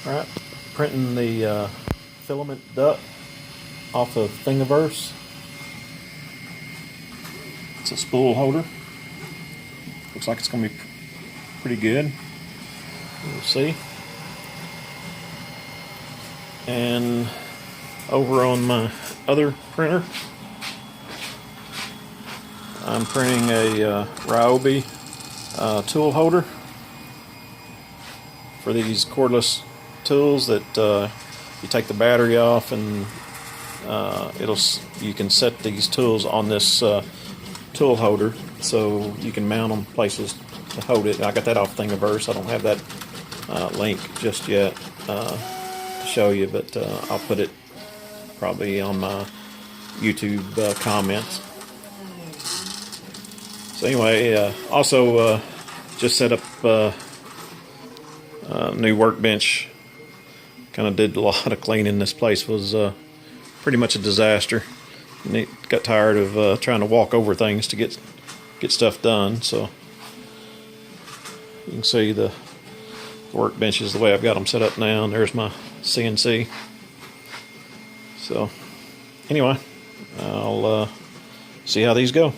Alright, printing the filament duct off of Thingiverse. It's a spool holder. Looks like it's going to be pretty good. We'll see. And over on my other printer, I'm printing a Ryobi tool holder for these cordless tools that you take the battery off, and you can set these tools on this tool holder so you can mount them places to hold it. I got that off Thingiverse. I don't have that link just yet to show you, but I'll put it probably on my YouTube comments. So anyway, also just set up a new workbench. Kind of did a lot of cleaning. This place was pretty much a disaster. And got tired of trying to walk over things to get stuff done. So you can see the workbenches the way I've got them set up now. And there's my CNC. So anyway, I'll see how these go.